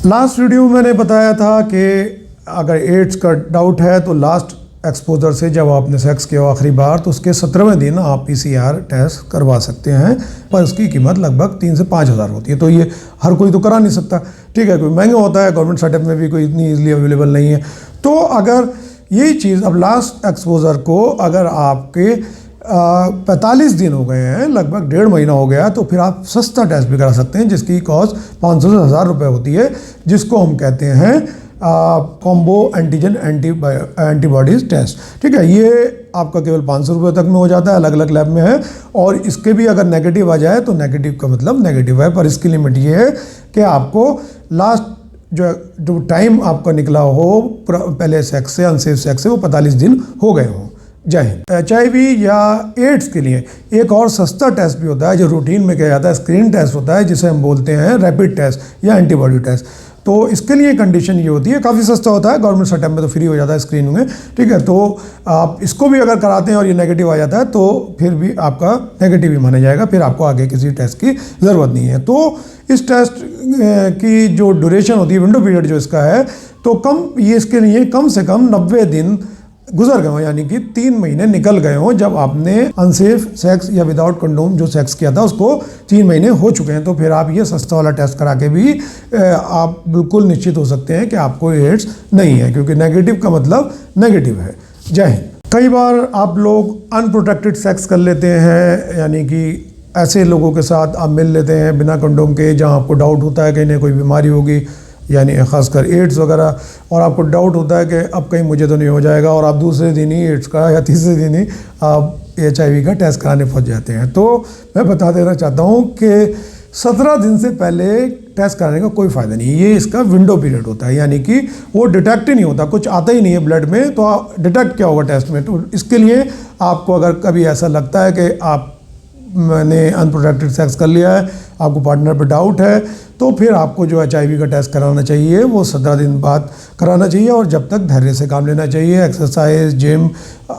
Last video में मैंने बताया था कि अगर एड्स का डाउट है तो लास्ट एक्सपोजर से जब आपने सेक्स किया आखिरी बार तो उसके 17वें दिन आप PCR टेस्ट करवा सकते हैं, पर उसकी कीमत लगभग 3 से 5 हज़ार होती है। तो ये हर कोई तो करा नहीं सकता, ठीक है, कोई महंगा होता है, गवर्नमेंट सेटअप में भी कोई इतनी ईजिली अवेलेबल नहीं है। तो अगर यही चीज़ अब लास्ट एक्सपोजर को अगर आपके 45 दिन हो गए हैं, लगभग 1.5 महीना हो गया, तो फिर आप सस्ता टेस्ट भी करा सकते हैं जिसकी कॉस्ट 500 से 1000 रुपये होती है, जिसको हम कहते हैं कॉम्बो एंटीजन एंटीबॉडीज़ टेस्ट। ठीक है, ये आपका केवल 500 रुपये तक में हो जाता है, अलग अलग लैब में है। और इसके भी अगर नेगेटिव आ जाए तो नेगेटिव का मतलब नेगेटिव है, पर इसकी लिमिट ये है कि आपको लास्ट जो टाइम आपका निकला हो पहले सेक्स से अनसेफ सेक्स से वो 45 दिन हो गए हों। जय हिंद। HIV या एड्स के लिए एक और सस्ता टेस्ट भी होता है जो रूटीन में किया जाता है, स्क्रीन टेस्ट होता है, जिसे हम बोलते हैं रैपिड टेस्ट या एंटीबॉडी टेस्ट। तो इसके लिए कंडीशन ये होती है, काफ़ी सस्ता होता है, गवर्नमेंट सेटअप में तो फ्री हो जाता है स्क्रीनिंग में, ठीक है। तो आप इसको भी अगर कराते हैं और ये नेगेटिव आ जाता है तो फिर भी आपका नेगेटिव ही माना जाएगा, फिर आपको आगे किसी टेस्ट की ज़रूरत नहीं है। तो इस टेस्ट की जो ड्यूरेशन होती है, विंडो पीरियड जो इसका है, तो ये इसके लिए कम से कम 90 दिन गुजर गए हों, यानी कि 3 महीने निकल गए हों जब आपने अनसेफ सेक्स या विदाउट कंडोम जो सेक्स किया था उसको 3 महीने हो चुके हैं। तो फिर आप ये सस्ता वाला टेस्ट करा के भी आप बिल्कुल निश्चित हो सकते हैं कि आपको एड्स नहीं है, क्योंकि नेगेटिव का मतलब नेगेटिव है। जय हिंद। कई बार आप लोग अनप्रोटेक्टेड सेक्स कर लेते हैं, यानी कि ऐसे लोगों के साथ आप मिल लेते हैं बिना कंडोम के, जहाँ आपको डाउट होता है कि इन्हें कोई बीमारी होगी, यानी ख़ासकर एड्स वगैरह, और आपको डाउट होता है कि अब कहीं मुझे तो नहीं हो जाएगा, और आप दूसरे दिन ही एड्स का या तीसरे दिन ही आप HIV का टेस्ट कराने पहुंच जाते हैं। तो मैं बता देना चाहता हूं कि 17 दिन से पहले टेस्ट कराने का कोई फ़ायदा नहीं है। ये इसका विंडो पीरियड होता है, यानी कि वो डिटेक्ट ही नहीं होता, कुछ आता ही नहीं है ब्लड में, तो आप डिटेक्ट क्या होगा टेस्ट में। तो इसके लिए आपको अगर कभी ऐसा लगता है कि मैंने अनप्रोटेक्टेड सेक्स कर लिया है, आपको पार्टनर पे डाउट है, तो फिर आपको जो HIV का टेस्ट कराना चाहिए वो 17 दिन बाद कराना चाहिए, और जब तक धैर्य से काम लेना चाहिए। एक्सरसाइज, जिम,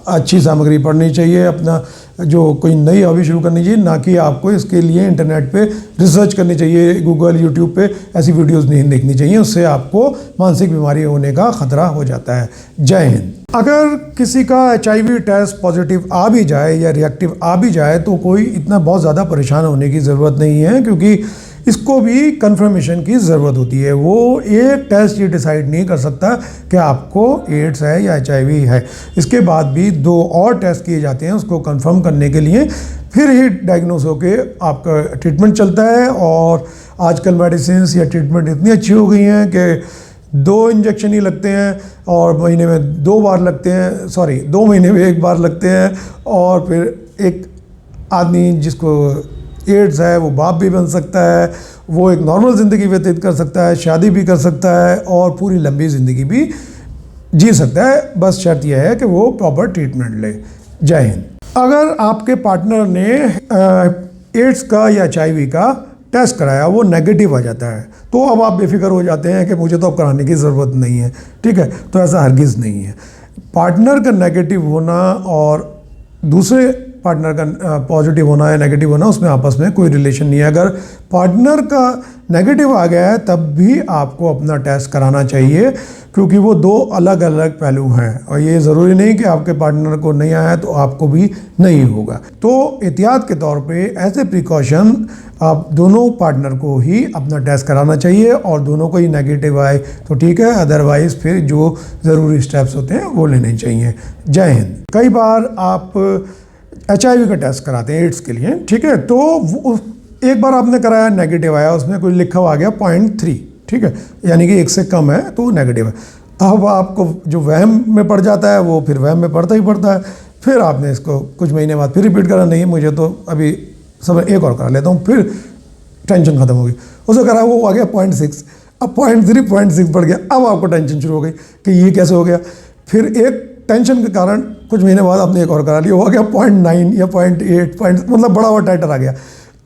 अच्छी सामग्री पढ़नी चाहिए, अपना जो कोई नई हॉबी शुरू करनी चाहिए, ना कि आपको इसके लिए इंटरनेट पे रिसर्च करनी चाहिए, गूगल, यूट्यूब पे ऐसी वीडियोज़ नहीं देखनी चाहिए, उससे आपको मानसिक बीमारी होने का खतरा हो जाता है। जय हिंद। अगर किसी का HIV टेस्ट पॉजिटिव आ भी जाए या रिएक्टिव आ भी जाए तो कोई इतना बहुत ज़्यादा परेशान होने की ज़रूरत नहीं है, क्योंकि इसको भी कंफर्मेशन की ज़रूरत होती है। वो एक टेस्ट ये डिसाइड नहीं कर सकता कि आपको एड्स है या HIV है। इसके बाद भी 2 और टेस्ट किए जाते हैं उसको कंफर्म करने के लिए, फिर ही डायग्नोस होके आपका ट्रीटमेंट चलता है। और आजकल मेडिसिन या ट्रीटमेंट इतनी अच्छी हो गई हैं कि 2 इंजेक्शन ही लगते हैं, और महीने में 2 बार लगते हैं, 2 महीने में 1 बार लगते हैं, और फिर एक आदमी जिसको एड्स है वो बाप भी बन सकता है, वो एक नॉर्मल ज़िंदगी व्यतीत कर सकता है, शादी भी कर सकता है, और पूरी लंबी ज़िंदगी भी जी सकता है। बस शर्त यह है कि वो प्रॉपर ट्रीटमेंट ले। जय हिंद। अगर आपके पार्टनर ने एड्स का या HIV का टेस्ट कराया, वो नेगेटिव आ जाता है, तो अब आप बेफिक्र हो जाते हैं कि मुझे तो अब कराने की ज़रूरत नहीं है, ठीक है। तो ऐसा हरगिज़ नहीं है। पार्टनर का नेगेटिव होना और दूसरे पार्टनर का पॉजिटिव होना या नेगेटिव होना, उसमें आपस में कोई रिलेशन नहीं है। अगर पार्टनर का नेगेटिव आ गया है तब भी आपको अपना टेस्ट कराना चाहिए, क्योंकि वो 2 अलग अलग पहलू हैं, और ये ज़रूरी नहीं कि आपके पार्टनर को नहीं आया तो आपको भी नहीं होगा। तो एहतियात के तौर पे एज ए प्रिकॉशन आप दोनों पार्टनर को ही अपना टेस्ट कराना चाहिए, और दोनों को ही नेगेटिव आए तो ठीक है, अदरवाइज़ फिर जो ज़रूरी स्टेप्स होते हैं वो लेने चाहिए। जय हिंद। कई बार आप HIV का टेस्ट कराते हैं एड्स के लिए, ठीक है, तो एक बार आपने कराया, नेगेटिव आया, उसमें कोई लिखा हुआ आ गया 0.3, ठीक है, यानी कि 1 से कम है तो नेगेटिव है। अब आपको जो वहम में पड़ जाता है वो फिर वहम में पड़ता ही पड़ता है। फिर आपने इसको कुछ महीने बाद फिर रिपीट करा, नहीं मुझे तो अभी समय एक और करा लेता हूँ, फिर टेंशन ख़त्म हो गई, उसे करा वो आ गया 0.6, अब 0.3, 0.6 बढ़ गया, अब आपको टेंशन शुरू हो गई कि ये कैसे हो गया। फिर एक टेंशन के कारण कुछ महीने बाद आपने एक और करा लिया, हो गया 0.9 या 0.8, मतलब बड़ा हुआ टाइटर आ गया।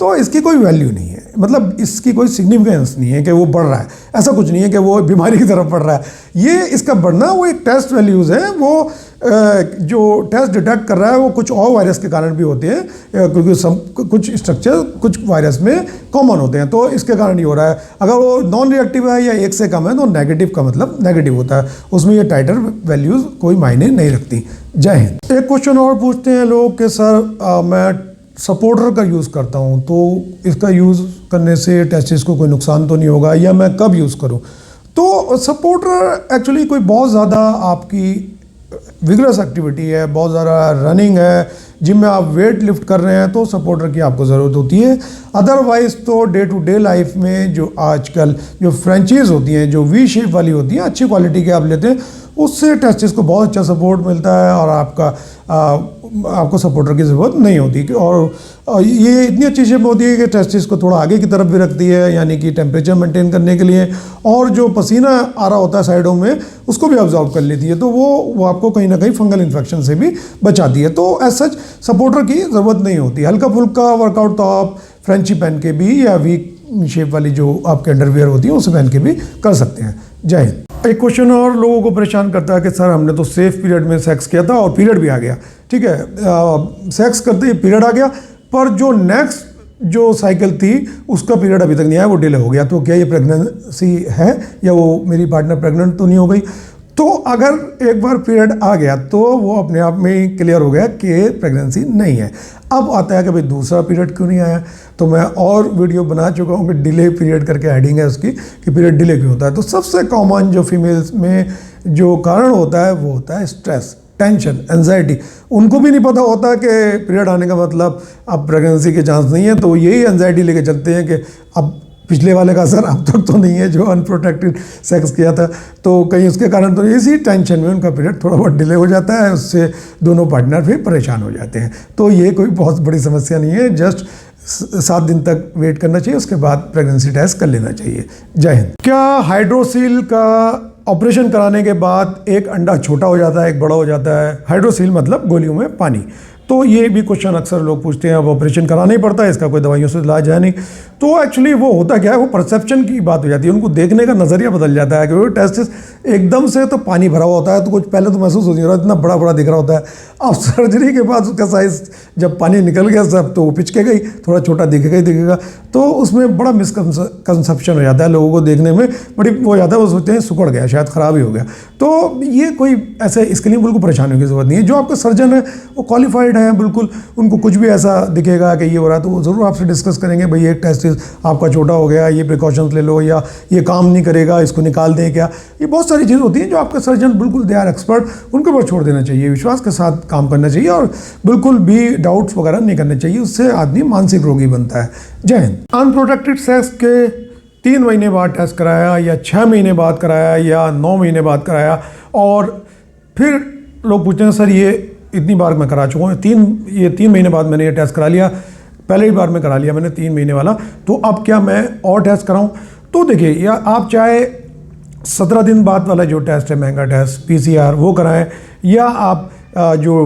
तो इसकी कोई वैल्यू नहीं है, मतलब इसकी कोई सिग्निफिकेंस नहीं है कि वो बढ़ रहा है, ऐसा कुछ नहीं है कि वो बीमारी की तरफ बढ़ रहा है। ये इसका बढ़ना वो एक टेस्ट वैल्यूज़ है, वो जो टेस्ट डिटेक्ट कर रहा है वो कुछ और वायरस के कारण भी होते हैं, क्योंकि कुछ स्ट्रक्चर कुछ वायरस में कॉमन होते हैं, तो इसके कारण ही हो रहा है। अगर वो नॉन रिएक्टिव है या एक से कम है तो नेगेटिव का मतलब नेगेटिव होता है, उसमें ये टाइटर वैल्यूज़ कोई मायने नहीं रखती। जय हिंद। एक क्वेश्चन और पूछते हैं लोग कि सर मैं सपोर्टर का यूज़ करता हूँ, तो इसका यूज़ करने से टेस्टिस को कोई नुकसान तो नहीं होगा, या मैं कब यूज़ करूँ? तो सपोर्टर एक्चुअली कोई बहुत ज़्यादा आपकी विगरस एक्टिविटी है, बहुत ज़्यादा रनिंग है, जिम में आप वेट लिफ्ट कर रहे हैं तो सपोर्टर की आपको ज़रूरत होती है। अदरवाइज़ तो डे टू डे लाइफ में जो आजकल जो फ्रेंचाइज होती हैं, जो वी शेप वाली होती हैं, अच्छी क्वालिटी के आप लेते हैं, उससे टेस्टिस को बहुत अच्छा सपोर्ट मिलता है और आपको सपोर्टर की ज़रूरत नहीं होती। और ये इतनी अच्छी शेप होती है कि टेस्टिस को थोड़ा आगे की तरफ भी रखती है, यानी कि टेम्परेचर मेंटेन करने के लिए, और जो पसीना आ रहा होता है साइडों में उसको भी ऑब्जॉर्व कर लेती है, तो वो आपको कहीं ना कहीं फंगल इन्फेक्शन से भी बचाती है। तो एज सच सपोर्टर की ज़रूरत नहीं होती। हल्का फुल्का वर्कआउट तो आप फ्रेंची पहन के भी या वीक शेप वाली जो आपके अंडरवियर होती है उसे पहन के भी कर सकते हैं। जय हिंद। एक क्वेश्चन और लोगों को परेशान करता है कि सर हमने तो सेफ पीरियड में सेक्स किया था और पीरियड भी आ गया, ठीक है, सेक्स करते ही पीरियड आ गया, पर जो नेक्स्ट जो साइकिल थी उसका पीरियड अभी तक नहीं आया, वो डिले हो गया, तो क्या ये प्रेगनेंसी है या वो मेरी पार्टनर प्रेग्नेंट तो नहीं हो गई? तो अगर एक बार पीरियड आ गया तो वो अपने आप में ही क्लियर हो गया कि प्रेगनेंसी नहीं है। अब आता है कि भाई दूसरा पीरियड क्यों नहीं आया, तो मैं और वीडियो बना चुका हूँ कि डिले पीरियड करके हेडिंग है उसकी कि पीरियड डिले क्यों होता है। तो सबसे कॉमन जो फीमेल्स में जो कारण होता है वो होता है स्ट्रेस, टेंशन, एंजाइटी। उनको भी नहीं पता होता कि पीरियड आने का मतलब अब प्रेगनेंसी के चांस नहीं है, तो यही एंजाइटी लेके चलते हैं कि अब पिछले वाले का असर अब तक तो नहीं है जो अनप्रोटेक्टेड सेक्स किया था, तो कहीं उसके कारण तो इसी टेंशन में उनका पीरियड थोड़ा बहुत डिले हो जाता है, उससे दोनों पार्टनर फिर परेशान हो जाते हैं। तो ये कोई बहुत बड़ी समस्या नहीं है, जस्ट 7 दिन तक वेट करना चाहिए, उसके बाद प्रेगनेंसी टेस्ट कर लेना चाहिए। जय हिंद। क्या हाइड्रोसील का ऑपरेशन कराने के बाद एक अंडा छोटा हो जाता है, एक बड़ा हो जाता है? हाइड्रोसील मतलब गोलियों में पानी। तो ये भी क्वेश्चन अक्सर लोग पूछते हैं, अब ऑपरेशन कराना ही पड़ता है, इसका कोई दवाइयों से इलाज है नहीं। तो एक्चुअली वो होता क्या है, वो परसेप्शन की बात हो जाती है, उनको देखने का नज़रिया बदल जाता है, क्योंकि टेस्टिस एकदम से तो पानी भरा हुआ होता है, तो कुछ पहले तो महसूस हो नहीं रहा, इतना बड़ा बड़ा दिख रहा होता है। अब सर्जरी के बाद उसका साइज़ जब पानी निकल गया सब, तो वो पिचके गई, थोड़ा छोटा दिखेगा ही दिखेगा, तो उसमें बड़ा मिसकंसेप्शन हो जाता है लोगों को देखने में, बड़ी वो हो जाता है, वो सोचते हैं सुकड़ गया, शायद ख़राब ही हो गया। तो ये कोई ऐसे इसके लिए बिल्कुल परेशानी की ज़रूरत नहीं है। जो आपका सर्जन है वो क्वालिफाइड है बिल्कुल, उनको कुछ भी ऐसा दिखेगा कि ये हो रहा है तो वो ज़रूर आपसे डिस्कस करेंगे, भाई एक टेस्टिस आपका छोटा हो गया, ये प्रिकॉशंस ले लो, या ये काम नहीं करेगा, इसको निकाल दें क्या। ये बहुत सारी चीज़ होती हैं जो आपका सर्जन बिल्कुल दे आर एक्सपर्ट, उनके ऊपर छोड़ देना चाहिए, विश्वास के साथ काम करना चाहिए और बिल्कुल भी डाउट्स वगैरह नहीं करने चाहिए, उससे आदमी मानसिक रोगी बनता है। जय हिंद। अनप्रोटेक्टेड सेक्स के 3 महीने बाद टेस्ट कराया या 6 महीने बाद कराया या 9 महीने बाद कराया, और फिर लोग पूछते हैं सर ये इतनी बार मैं करा चुका हूँ, 3 महीने बाद मैंने ये टेस्ट करा लिया, पहले ही बार में करा लिया मैंने 3 महीने वाला, तो अब क्या मैं और टेस्ट कराऊँ? तो देखिए, या आप चाहे 17 दिन बाद वाला जो टेस्ट है, महंगा टेस्ट PCR वो कराएं, या आप जो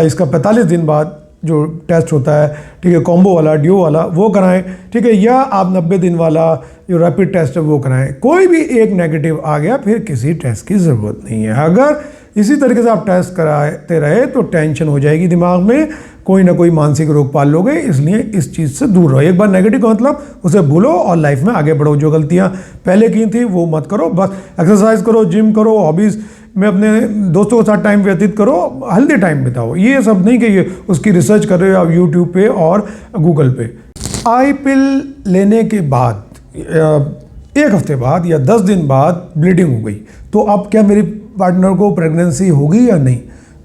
इसका 45 दिन बाद जो टेस्ट होता है, ठीक है, कॉम्बो वाला, ड्यू वाला, वो कराएं, ठीक है, या आप 90 दिन वाला जो रैपिड टेस्ट है वो कराएं। कोई भी एक नेगेटिव आ गया फिर किसी टेस्ट की ज़रूरत नहीं है। अगर इसी तरीके से आप टेस्ट कराते रहे तो टेंशन हो जाएगी दिमाग में, कोई ना कोई मानसिक रोग पाल लोगे, इसलिए इस चीज़ से दूर रहो। एक बार नेगेटिव का मतलब उसे भूलो और लाइफ में आगे बढ़ो। जो गलतियाँ पहले की थी वो मत करो, बस एक्सरसाइज करो, जिम करो, हॉबीज़ में अपने दोस्तों के साथ टाइम व्यतीत करो, हेल्दी टाइम बिताओ। ये सब नहीं कि ये उसकी रिसर्च कर रहे हो आप यूट्यूब पे और गूगल पे। आई पिल लेने के बाद 1 हफ्ते बाद या 10 दिन बाद ब्लीडिंग हो गई, तो अब क्या मेरी पार्टनर को प्रेगनेंसी होगी या नहीं?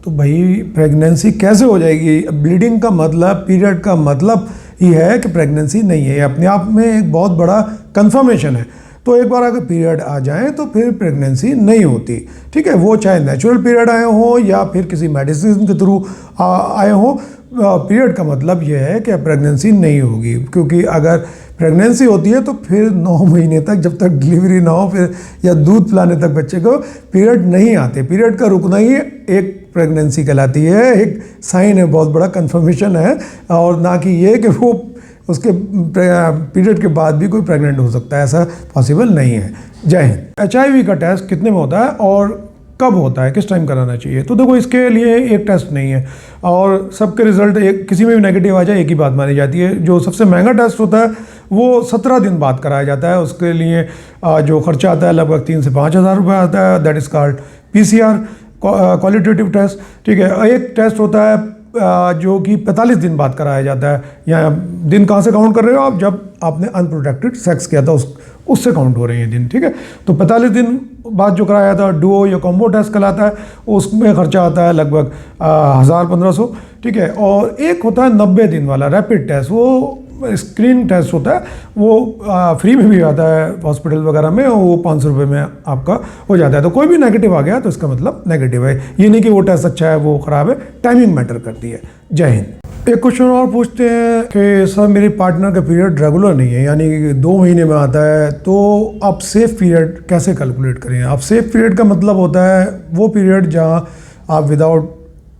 तो भाई प्रेगनेंसी कैसे हो जाएगी? ब्लीडिंग का मतलब, पीरियड का मतलब ही है कि प्रेगनेंसी नहीं है, अपने आप में एक बहुत बड़ा कंफर्मेशन है। तो एक बार अगर पीरियड आ जाए तो फिर प्रेगनेंसी नहीं होती, ठीक है, वो चाहे नेचुरल पीरियड आए हो या फिर किसी मेडिसिन के थ्रू आए हो। पीरियड का मतलब ये है कि प्रेगनेंसी नहीं होगी, क्योंकि अगर प्रेगनेंसी होती है तो फिर 9 महीने तक, जब तक डिलीवरी ना हो फिर, या दूध पिलाने तक बच्चे को पीरियड नहीं आते। पीरियड का रुकना ही एक प्रेगनेंसी कहलाती है, एक साइन है, बहुत बड़ा कंफर्मेशन है, और ना कि ये कि वो उसके पीरियड के बाद भी कोई प्रेग्नेंट हो सकता है, ऐसा पॉसिबल नहीं है। जय हिंद। HIV का टेस्ट कितने में होता है और कब होता है, किस टाइम कराना चाहिए? तो देखो, इसके लिए एक टेस्ट नहीं है और सबके रिजल्ट एक किसी में भी नेगेटिव आ जाए एक ही बात मानी जाती है। जो सबसे महंगा टेस्ट होता है वो 17 दिन बाद कराया जाता है। उसके लिए जो खर्चा आता है लगभग 3 से 5 हज़ार रुपये आता है। That is called PCR, qualitative test. ठीक है, एक टेस्ट होता है जो कि 45 दिन बाद कराया जाता है। या दिन कहाँ से काउंट कर रहे हो आप? जब आपने अनप्रोटेक्टेड सेक्स किया था उससे काउंट हो रहे हैं दिन। ठीक है, तो 45 दिन बाद जो कराया था डुओ या कॉम्बो टेस्ट कहलाता है। उसमें खर्चा आता है लगभग 1000-1500। ठीक है, और एक होता है 90 दिन वाला रैपिड टेस्ट, वो स्क्रीन टेस्ट होता है, वो फ्री में भी आता है हॉस्पिटल वगैरह में, वो 500 रुपये में आपका हो जाता है। तो कोई भी नेगेटिव आ गया तो इसका मतलब नेगेटिव है, ये नहीं कि वो टेस्ट अच्छा है वो ख़राब है। टाइमिंग मैटर करती है। जय हिंद। एक क्वेश्चन और पूछते हैं कि सर मेरी पार्टनर का पीरियड रेगुलर नहीं है, यानी कि 2 महीने में आता है, तो आप सेफ पीरियड कैसे कैलकुलेट करें? आप सेफ पीरियड का मतलब होता है वो पीरियड जहाँ आप विदाउट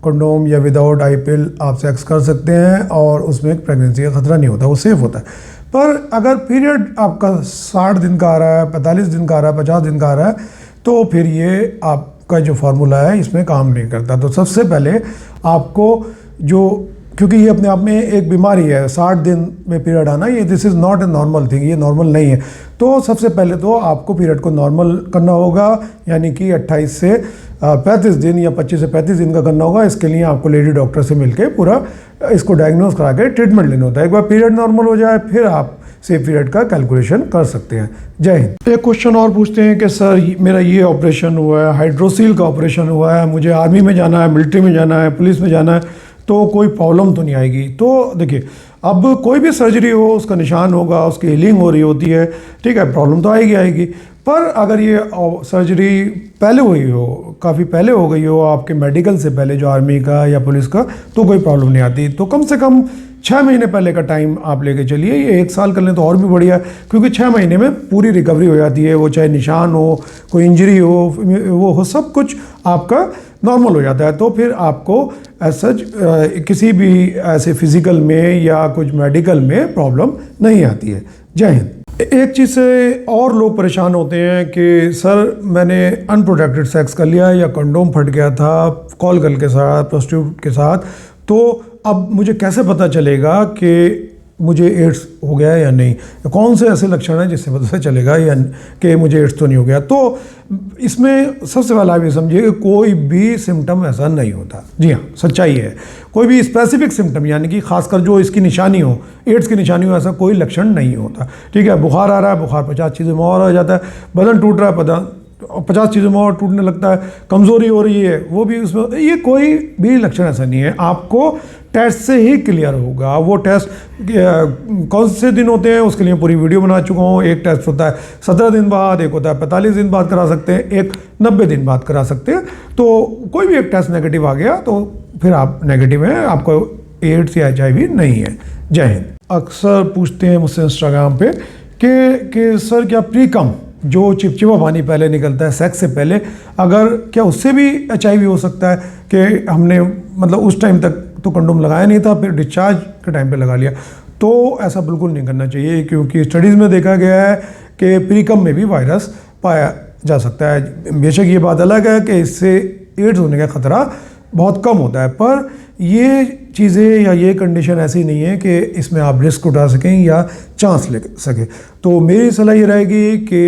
कंडोम या विदाउट IPL आप सेक्स कर सकते हैं और उसमें प्रेगनेंसी का खतरा नहीं होता, वो सेफ होता है। पर अगर पीरियड आपका 60 दिन का आ रहा है, 45 दिन का आ रहा है, 50 दिन का आ रहा है, तो फिर ये आपका जो फार्मूला है इसमें काम नहीं करता। तो सबसे पहले आपको क्योंकि ये अपने आप में एक बीमारी है, 60 दिन में पीरियड आना, ये this is not a normal thing, ये नॉर्मल नहीं है। तो सबसे पहले तो आपको पीरियड को नॉर्मल करना होगा, यानी कि 28 से 35 दिन या 25 से 35 दिन का करना होगा। इसके लिए आपको लेडी डॉक्टर से मिलके पूरा इसको डायग्नोज करा के ट्रीटमेंट लेना होता है। एक बार पीरियड नॉर्मल हो जाए फिर आप सेफ पीरियड का कैलकुलेशन कर सकते हैं। जय हिंद। एक क्वेश्चन और पूछते हैं कि सर मेरा ये ऑपरेशन हुआ है, हाइड्रोसील का ऑपरेशन हुआ है, मुझे आर्मी में जाना है, मिलिट्री में जाना है, पुलिस में जाना है, तो कोई प्रॉब्लम तो नहीं आएगी? तो देखिए, अब कोई भी सर्जरी हो उसका निशान होगा, उसकी हीलिंग हो रही होती है। ठीक है, प्रॉब्लम तो आएगी। पर अगर ये सर्जरी पहले हुई हो, काफ़ी पहले हो गई हो आपके मेडिकल से पहले, जो आर्मी का या पुलिस का, तो कोई प्रॉब्लम नहीं आती। तो कम से कम 6 महीने पहले का टाइम आप लेके चलिए। ये 1 साल कर लें तो और भी बढ़िया है, क्योंकि 6 महीने में पूरी रिकवरी हो जाती है। वो चाहे निशान हो, कोई इंजरी हो, वो हो, सब कुछ आपका नॉर्मल हो जाता है। तो फिर आपको सच किसी भी ऐसे फिजिकल में या कुछ मेडिकल में प्रॉब्लम नहीं आती है। जय हिंद। एक चीज़ से और लोग परेशान होते हैं कि सर मैंने अनप्रोटेक्टेड सेक्स कर लिया या कंडोम फट गया था कॉल गर्ल के साथ, प्रोस्टिट्यूट के साथ, तो अब मुझे कैसे पता चलेगा कि मुझे एड्स हो गया है या नहीं? कौन से ऐसे लक्षण हैं जिससे पता चलेगा या कि मुझे एड्स तो नहीं हो गया? तो इसमें सबसे पहला आप ये समझिए कि कोई भी सिम्टम ऐसा नहीं होता। जी हाँ, सच्चाई है। कोई भी स्पेसिफिक सिम्टम, यानी कि खासकर जो इसकी निशानी हो, एड्स की निशानी हो, ऐसा कोई लक्षण नहीं होता। ठीक है, बुखार आ रहा है, बुखार 50 चीज़ों में और आ जाता है, बदन टूट रहा है, 50 चीज़ों में और टूटने लगता है, कमज़ोरी हो रही है, वो भी उसमें, ये कोई भी लक्षण ऐसा नहीं है। आपको टेस्ट से ही क्लियर होगा। वो टेस्ट कौन से दिन होते हैं उसके लिए पूरी वीडियो बना चुका हूँ। एक टेस्ट होता है 17 दिन बाद, एक होता है 45 दिन बाद करा सकते हैं, एक 90 दिन बाद करा सकते हैं। तो कोई भी एक टेस्ट नेगेटिव आ गया तो फिर आप नेगेटिव हैं, आपको एड्स या HIV नहीं है। जय हिंद। अक्सर पूछते हैं मुझसे इंस्टाग्राम पे कि सर क्या प्रीकम, जो चिपचिपा पानी पहले निकलता है सेक्स से पहले, अगर क्या उससे भी HIV हो सकता है? कि हमने मतलब उस टाइम तक तो कंडोम लगाया नहीं था, फिर डिस्चार्ज के टाइम पे लगा लिया, तो ऐसा बिल्कुल नहीं करना चाहिए, क्योंकि स्टडीज़ में देखा गया है कि प्रीकम में भी वायरस पाया जा सकता है। बेशक ये बात अलग है कि इससे एड्स होने का खतरा बहुत कम होता है, पर ये चीज़ें या ये कंडीशन ऐसी नहीं है कि इसमें आप रिस्क उठा सकें या चांस ले सकें। तो मेरी सलाह ये रहेगी कि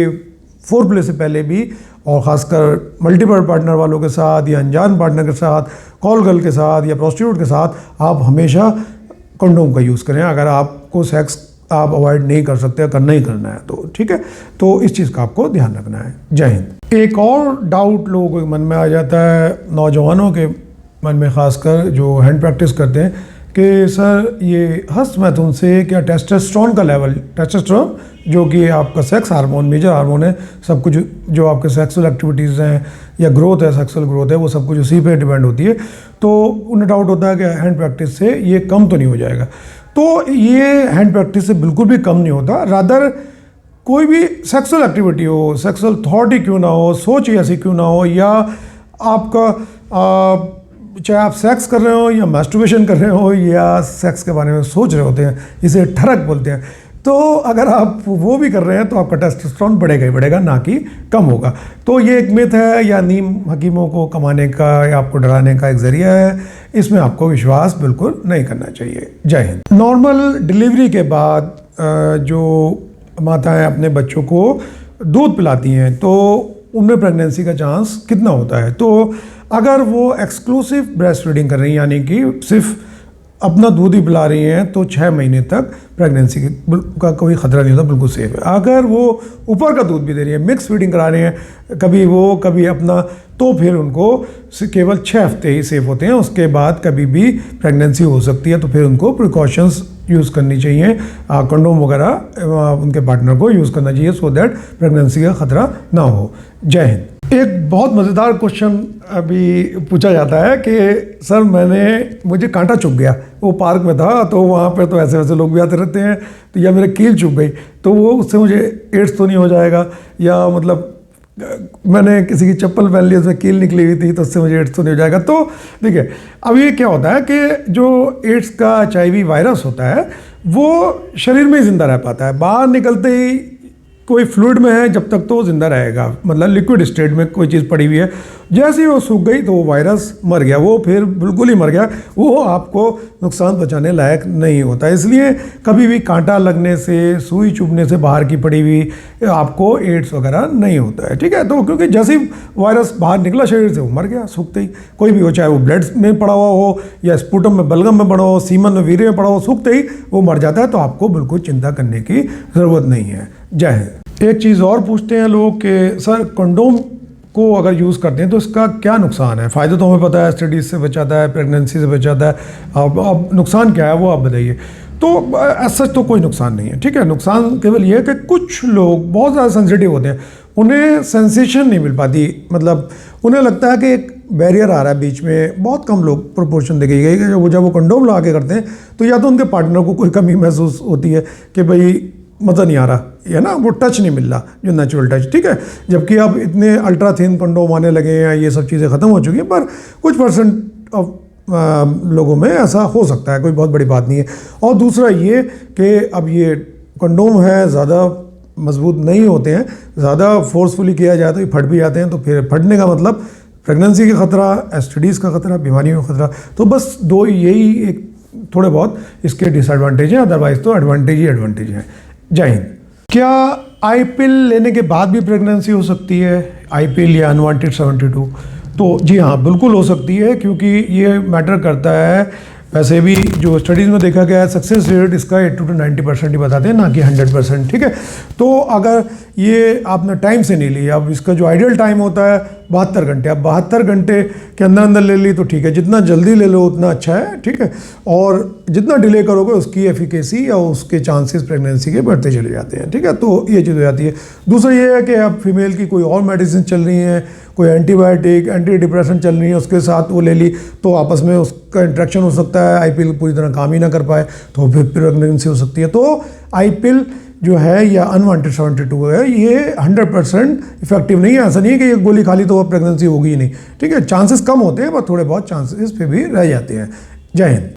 फोरप्ले से पहले भी, और ख़ासकर मल्टीपल पार्टनर वालों के साथ या अनजान पार्टनर के साथ, कॉल गर्ल के साथ या प्रोस्टिट्यूट के साथ, आप हमेशा कंडोम का यूज़ करें। अगर आपको सेक्स आप अवॉइड नहीं कर सकते, करना ही करना है तो ठीक है, तो इस चीज़ का आपको ध्यान रखना है। जय हिंद। एक और डाउट लोगों के मन में आ जाता है, नौजवानों के मन में खासकर जो हैंड प्रैक्टिस करते हैं, कि सर ये हस्तमैथुन से क्या टेस्टोस्टेरोन का लेवल, टेस्टोस्टेरोन जो कि आपका सेक्स हार्मोन, मेजर हार्मोन है, सब कुछ जो आपके सेक्सुअल एक्टिविटीज़ हैं या ग्रोथ है, सेक्सुअल ग्रोथ है, वो सब कुछ उसी पे डिपेंड होती है। तो उन्हें डाउट होता है कि हैंड प्रैक्टिस से ये कम तो नहीं हो जाएगा? तो ये हैंड प्रैक्टिस से बिल्कुल भी कम नहीं होता। रादर कोई भी सेक्सुअल एक्टिविटी हो, सेक्सुअल थॉट ही क्यों ना हो, सोच ही ऐसी क्यों ना हो, या आपका चाहे आप सेक्स कर रहे हो या मास्टरबेशन कर रहे हो या सेक्स के बारे में सोच रहे होते हैं, इसे ठरक बोलते हैं, तो अगर आप वो भी कर रहे हैं तो आपका टेस्टोस्टेरोन बढ़ेगा ही बढ़ेगा, ना कि कम होगा। तो ये एक मिथ है या नीम हकीमों को कमाने का या आपको डराने का एक ज़रिया है, इसमें आपको विश्वास बिल्कुल नहीं करना चाहिए। जय हिंद। नॉर्मल डिलीवरी के बाद जो माताएं अपने बच्चों को दूध पिलाती हैं तो उनमें प्रेगनेंसी का चांस कितना होता है? तो अगर वो एक्सक्लूसिव ब्रेस्ट फीडिंग कर रही हैं, यानी कि सिर्फ अपना दूध ही पिला रही हैं, तो 6 महीने तक प्रेगनेंसी का कोई ख़तरा नहीं होता, बिल्कुल सेफ है। अगर वो ऊपर का दूध भी दे रही है, मिक्स फीडिंग करा रही हैं, कभी वो कभी अपना, तो फिर उनको केवल 6 हफ्ते ही सेफ होते हैं, उसके बाद कभी भी प्रेगनेंसी हो सकती है। तो फिर उनको प्रिकॉशंस यूज़ करनी चाहिए, कंडोम वगैरह उनके पार्टनर को यूज़ करना चाहिए, सो दैट प्रेगनेंसी का ख़तरा ना हो। जय हिंद। एक बहुत मज़ेदार क्वेश्चन अभी पूछा जाता है कि सर मुझे कांटा चुभ गया, वो पार्क में था, तो वहाँ पर तो ऐसे वैसे लोग भी आते रहते हैं, तो या मेरे कील चुभ गई, तो वो उससे मुझे एड्स तो नहीं हो जाएगा? या मतलब मैंने किसी की चप्पल पहन ली, उसमें कील निकली हुई थी, तो उससे मुझे एड्स तो नहीं हो जाएगा? तो देखिए, अब ये क्या होता है कि जो एड्स का HIV वायरस होता है वो शरीर में ही ज़िंदा रह पाता है, बाहर निकलते ही कोई फ्लूइड में है जब तक तो वो जिंदा रहेगा, मतलब लिक्विड स्टेट में कोई चीज़ पड़ी हुई है। जैसे ही वो सूख गई तो वो वायरस मर गया, वो फिर बिल्कुल ही मर गया, वो आपको नुकसान पहुंचाने लायक नहीं होता। इसलिए कभी भी कांटा लगने से, सुई चुभने से बाहर की पड़ी हुई आपको एड्स वगैरह नहीं होता है, ठीक है? तो क्योंकि जैसे ही वायरस बाहर निकला शरीर से, वो मर गया सूखते ही, कोई भी हो, चाहे वो ब्लड में पड़ा हुआ हो या स्पूटम में, बलगम में पड़ा हो, सीमन में, वीर्य में पड़ा हो, सूखते ही वो मर जाता है। तो आपको बिल्कुल चिंता करने की ज़रूरत नहीं है। जय हिंद। एक चीज़ और पूछते हैं लोग कि सर कंडोम को अगर यूज़ करते हैं तो इसका क्या नुकसान है? फ़ायदा तो हमें पता है, STDs से बचाता है, प्रेगनेंसी से बचाता है, अब नुकसान क्या है वो आप बताइए। तो सच तो कोई नुकसान नहीं है, ठीक है? नुकसान केवल ये है कि कुछ लोग बहुत ज़्यादा सेंसिटिव होते हैं, उन्हें सेंसेशन नहीं मिल पाती, मतलब उन्हें लगता है कि एक बैरियर आ रहा है बीच में। बहुत कम लोग प्रोपोर्शन देखी गई कि जब वो कंडोम लगा के करते हैं तो या तो उनके पार्टनर को कोई कमी महसूस होती है कि भाई मज़ा नहीं आ रहा है ना, वो टच नहीं मिल रहा, जो नेचुरल टच, ठीक है? जबकि अब इतने अल्ट्रा थिन कंडोम आने लगे हैं, ये सब चीज़ें ख़त्म हो चुकी हैं, पर कुछ % ऑफ लोगों में ऐसा हो सकता है, कोई बहुत बड़ी बात नहीं है। और दूसरा ये कि अब ये कंडोम है, ज़्यादा मजबूत नहीं होते हैं, ज़्यादा फोर्सफुली किया जाए तो ये फट भी जाते हैं, तो फिर फटने का मतलब प्रेगनेंसी का ख़तरा, STDs का ख़तरा, बीमारियों का ख़तरा। तो बस दो यही एक थोड़े बहुत इसके डिसएडवांटेज हैं, अदरवाइज़ तो एडवांटेज ही एडवांटेज हैं। जय हिंद। क्या IPL लेने के बाद भी प्रेगनेंसी हो सकती है? IPL या अनवांटेड 72? तो जी हाँ, बिल्कुल हो सकती है, क्योंकि ये मैटर करता है। वैसे भी जो स्टडीज़ में देखा गया है, सक्सेस रेट इसका 80 to 90% ही बताते हैं, ना कि 100%, ठीक है? तो अगर ये आपने टाइम से नहीं लिया, अब इसका जो आइडियल टाइम होता है 72 घंटे, अब 72 घंटे के अंदर अंदर ले ली तो ठीक है, जितना जल्दी ले लो उतना अच्छा है, ठीक है? और जितना डिले करोगे उसकी एफिकेसी या उसके चांसेस प्रेगनेंसी के बढ़ते चले जाते हैं, ठीक है? तो ये चीज़ हो जाती है। दूसरा ये है कि अब फीमेल की कोई और मेडिसिन चल रही हैं, कोई एंटीबायोटिक, एंटी डिप्रेशन चल रही है, उसके साथ वो ले ली तो आपस में उसका इंट्रैक्शन हो सकता है, IPL पूरी तरह काम ही ना कर पाए, तो फिर प्रेगनेंसी हो सकती है। तो IPL जो है या अनवांटेड 72 है, ये 100% इफेक्टिव नहीं है। ऐसा नहीं है कि ये गोली खा ली तो प्रेगनेंसी होगी ही नहीं, ठीक है? चांसेस कम होते हैं, पर थोड़े बहुत चांसेस पे भी रह जाते हैं। जय हिंद।